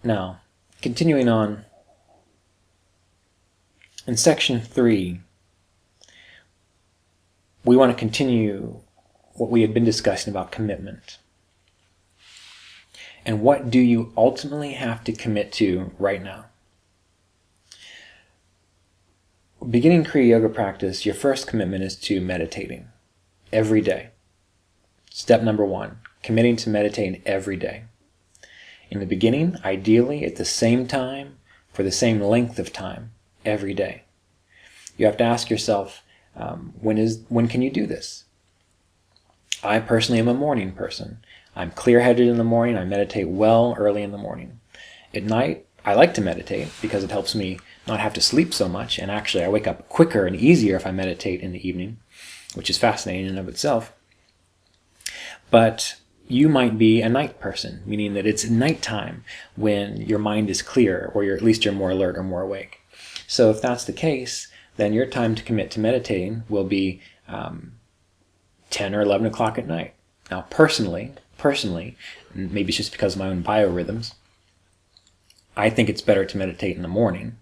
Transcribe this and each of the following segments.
Now, continuing on, in section 3, we want to continue what we have been discussing about commitment. And what do you ultimately have to commit to right now? Beginning Kriya Yoga practice, your first commitment is to meditating every day. Step number 1, committing to meditating every day. In the beginning, ideally at the same time, for the same length of time, every day. You have to ask yourself, when can you do this? I personally am a morning person. I'm clear-headed in the morning. I meditate well early in the morning. At night, I like to meditate because it helps me not have to sleep so much, and actually I wake up quicker and easier if I meditate in the evening, which is fascinating in and of itself. But you might be a night person, meaning that it's nighttime when your mind is clear, or at least you're more alert or more awake. So if that's the case, then your time to commit to meditating will be 10 or 11 o'clock at night. Now personally, maybe it's just because of my own biorhythms, I think it's better to meditate in the morning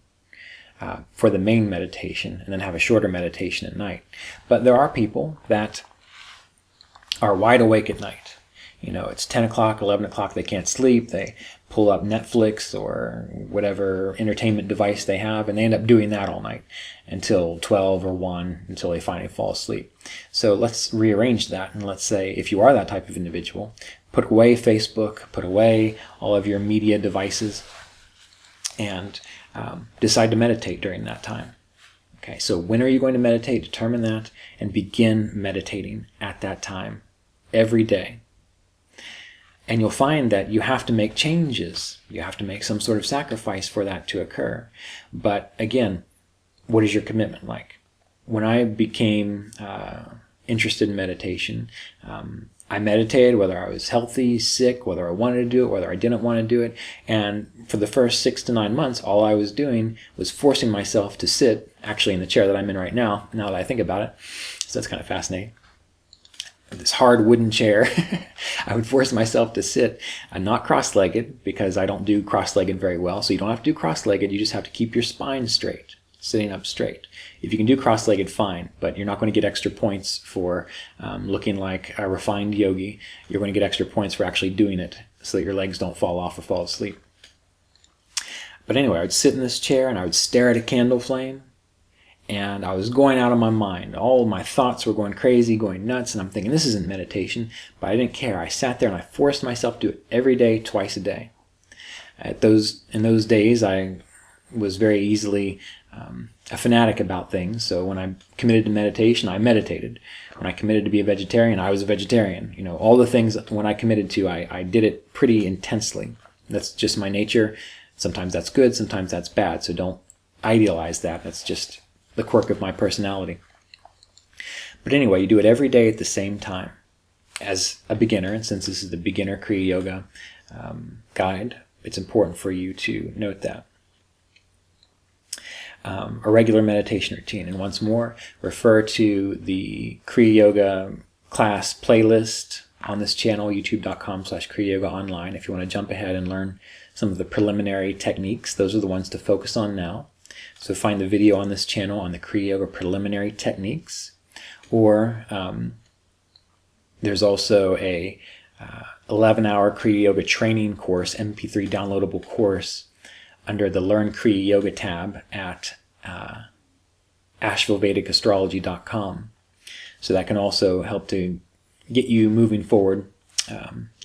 for the main meditation and then have a shorter meditation at night. But there are people that are wide awake at night. You know, it's 10 o'clock, 11 o'clock, they can't sleep, they pull up Netflix or whatever entertainment device they have, and they end up doing that all night until 12 or 1, until they finally fall asleep. So let's rearrange that, and let's say if you are that type of individual, put away Facebook, put away all of your media devices, and decide to meditate during that time. Okay, so when are you going to meditate? Determine that and begin meditating at that time every day. And you'll find that you have to make changes. You have to make some sort of sacrifice for that to occur. But again, what is your commitment like? When I became interested in meditation, I meditated whether I was healthy, sick, whether I wanted to do it, whether I didn't want to do it. And for the first 6 to 9 months, all I was doing was forcing myself to sit, actually in the chair that I'm in right now that I think about it. So that's kind of fascinating. This hard wooden chair, I would force myself to sit, not cross-legged, because I don't do cross-legged very well. So you don't have to do cross-legged, you just have to keep your spine straight, sitting up straight. If you can do cross-legged, fine, but you're not going to get extra points for looking like a refined yogi. You're going to get extra points for actually doing it so that your legs don't fall off or fall asleep. But anyway, I would sit in this chair and I would stare at a candle flame, and I was going out of my mind. All of my thoughts were going crazy, going nuts, and I'm thinking, this isn't meditation, but I didn't care. I sat there and I forced myself to do it every day, twice a day. In those days, I was very easily a fanatic about things. So when I committed to meditation, I meditated. When I committed to be a vegetarian, I was a vegetarian. You know, all the things when I committed to, I did it pretty intensely. That's just my nature. Sometimes that's good, sometimes that's bad. So don't idealize that. That's just the quirk of my personality. But anyway, you do it every day at the same time. As a beginner, and since this is the beginner Kriya Yoga guide, it's important for you to note that. A regular meditation routine. And once more, refer to the Kriya Yoga class playlist on this channel, youtube.com/Kriya Yoga online, if you want to jump ahead and learn some of the preliminary techniques. Those are the ones to focus on now. So find the video on this channel on the Kriya Yoga preliminary techniques. Or there's also a 11-hour Kriya Yoga training course, MP3 downloadable course, under the Learn Kriya Yoga tab at ashevillevedicastrology.com. So that can also help to get you moving forward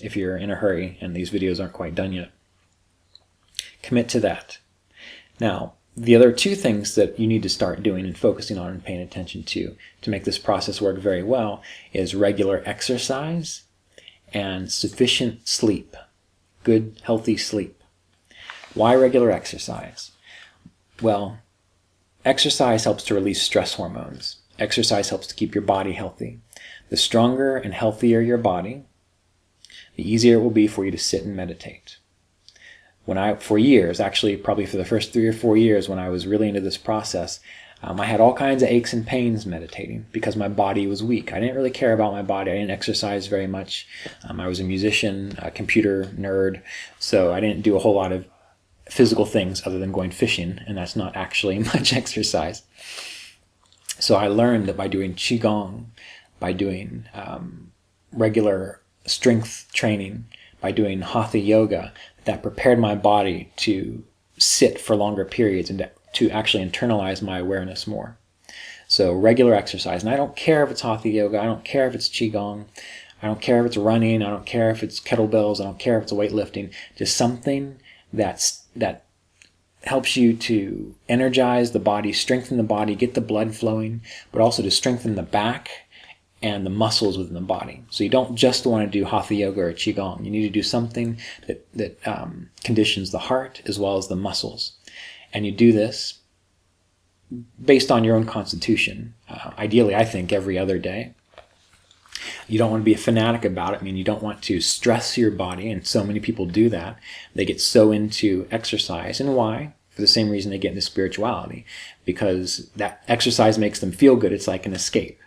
if you're in a hurry and these videos aren't quite done yet. Commit to that. Now, the other 2 things that you need to start doing and focusing on and paying attention to make this process work very well is regular exercise and sufficient sleep. Good, healthy sleep. Why regular exercise? Well, exercise helps to release stress hormones. Exercise helps to keep your body healthy. The stronger and healthier your body, the easier it will be for you to sit and meditate. For years, actually probably for the first 3 or 4 years when I was really into this process, I had all kinds of aches and pains meditating because my body was weak. I didn't really care about my body. I didn't exercise very much. I was a musician, a computer nerd, so I didn't do a whole lot of physical things other than going fishing, and that's not actually much exercise. So I learned that by doing Qigong, by doing regular strength training, by doing Hatha Yoga, that prepared my body to sit for longer periods and to actually internalize my awareness more. So regular exercise, and I don't care if it's Hatha Yoga, I don't care if it's Qigong, I don't care if it's running, I don't care if it's kettlebells, I don't care if it's weightlifting, just something that helps you to energize the body, strengthen the body, get the blood flowing, but also to strengthen the back and the muscles within the body. So you don't just want to do Hatha Yoga or Qigong. You need to do something that conditions the heart as well as the muscles. And you do this based on your own constitution. Ideally, I think every other day. You don't want to be a fanatic about it. I mean, you don't want to stress your body, and so many people do that. They get so into exercise. And why? For the same reason they get into spirituality. Because that exercise makes them feel good. It's like an escape.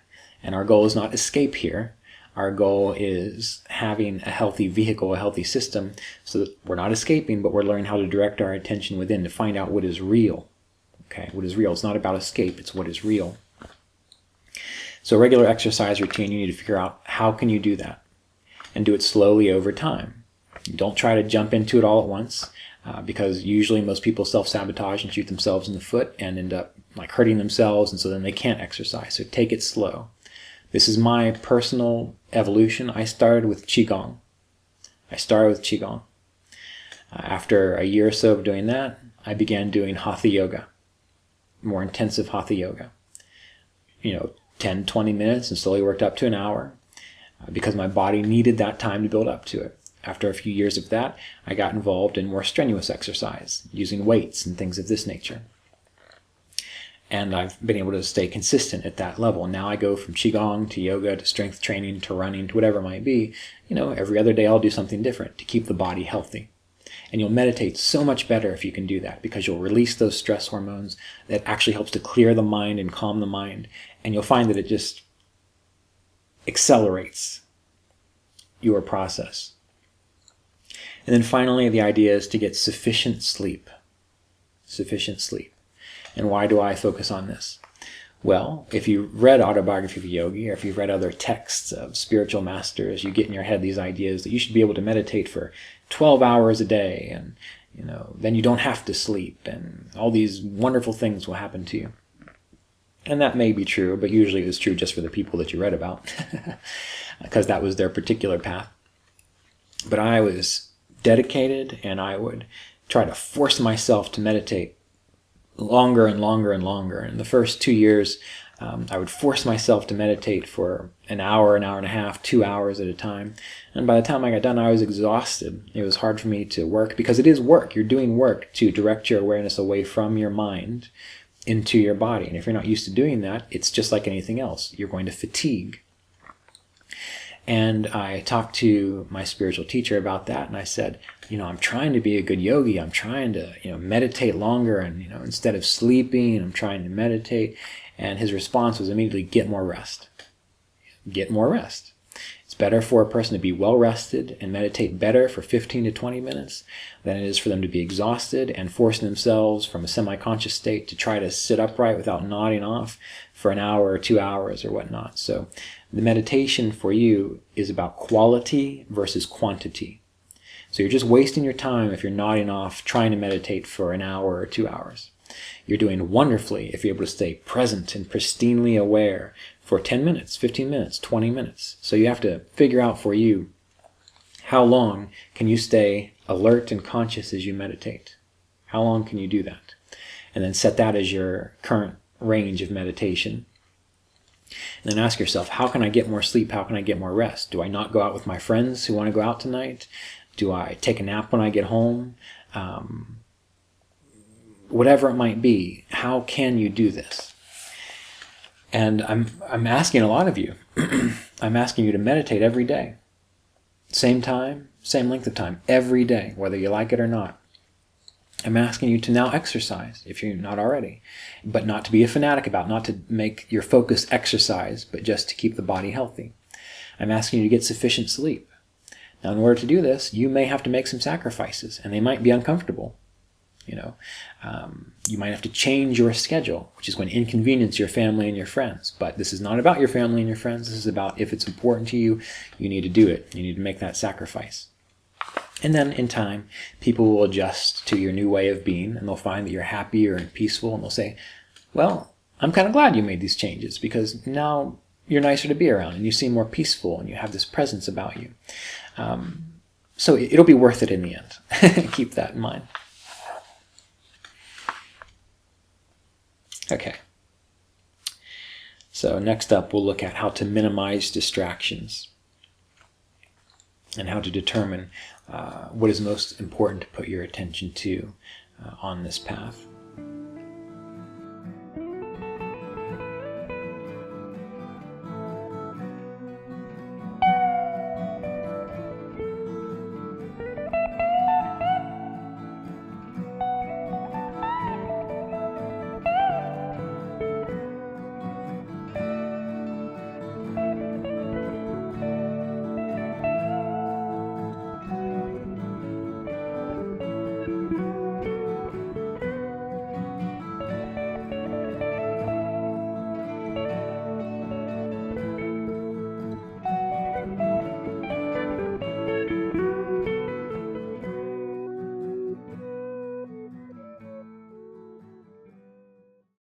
And our goal is not escape here. Our goal is having a healthy vehicle, a healthy system, so that we're not escaping, but we're learning how to direct our attention within to find out what is real. Okay, what is real? It's not about escape, it's what is real. So regular exercise routine, you need to figure out how can you do that, and do it slowly over time. Don't try to jump into it all at once, because usually most people self-sabotage and shoot themselves in the foot and end up like hurting themselves, and so then they can't exercise. So take it slow. This is my personal evolution. I started with Qigong. After a year or so of doing that, I began doing Hatha Yoga, more intensive Hatha Yoga. 10, 20 minutes, and slowly worked up to an hour because my body needed that time to build up to it. After a few years of that, I got involved in more strenuous exercise, using weights and things of this nature. And I've been able to stay consistent at that level. Now I go from Qigong to yoga to strength training to running to whatever it might be. Every other day I'll do something different to keep the body healthy. And you'll meditate so much better if you can do that, because you'll release those stress hormones that actually helps to clear the mind and calm the mind. And you'll find that it just accelerates your process. And then finally, the idea is to get sufficient sleep. Sufficient sleep. And why do I focus on this? Well, if you've read Autobiography of a Yogi, or if you've read other texts of spiritual masters, you get in your head these ideas that you should be able to meditate for 12 hours a day, and then you don't have to sleep, and all these wonderful things will happen to you. And that may be true, but usually it's true just for the people that you read about, because that was their particular path. But I was dedicated, and I would try to force myself to meditate longer and longer and longer. In the first 2 years, I would force myself to meditate for an hour and a half, 2 hours at a time. And by the time I got done, I was exhausted. It was hard for me to work, because it is work. You're doing work to direct your awareness away from your mind into your body. And if you're not used to doing that, it's just like anything else. You're going to fatigue. And I talked to my spiritual teacher about that, and I said, I'm trying to be a good yogi. I'm trying to, meditate longer, and, instead of sleeping, I'm trying to meditate. And his response was immediately, get more rest. Get more rest. It's better for a person to be well rested and meditate better for 15 to 20 minutes than it is for them to be exhausted and forcing themselves from a semi-conscious state to try to sit upright without nodding off for an hour or 2 hours or whatnot. So the meditation for you is about quality versus quantity. So you're just wasting your time if you're nodding off trying to meditate for an hour or 2 hours. You're doing wonderfully if you're able to stay present and pristinely aware for 10 minutes, 15 minutes, 20 minutes. So you have to figure out for you, how long can you stay alert and conscious as you meditate? How long can you do that? And then set that as your current range of meditation. And then ask yourself, how can I get more sleep? How can I get more rest? Do I not go out with my friends who want to go out tonight? Do I take a nap when I get home? Whatever it might be, how can you do this? And I'm asking a lot of you. I'm asking you to meditate every day. Same time, same length of time, every day, whether you like it or not. I'm asking you to now exercise, if you're not already, but not to be a fanatic about, not to make your focus exercise, but just to keep the body healthy. I'm asking you to get sufficient sleep. Now, in order to do this, you may have to make some sacrifices, and they might be uncomfortable. You might have to change your schedule, which is going to inconvenience your family and your friends. But this is not about your family and your friends. This is about if it's important to you, you need to do it. You need to make that sacrifice. And then in time, people will adjust to your new way of being, and they'll find that you're happier and peaceful, and they'll say, well, I'm kind of glad you made these changes, because now you're nicer to be around, and you seem more peaceful, and you have this presence about you. So it'll be worth it in the end. Keep that in mind. Okay. So next up, we'll look at how to minimize distractions and how to determine what is most important to put your attention to on this path.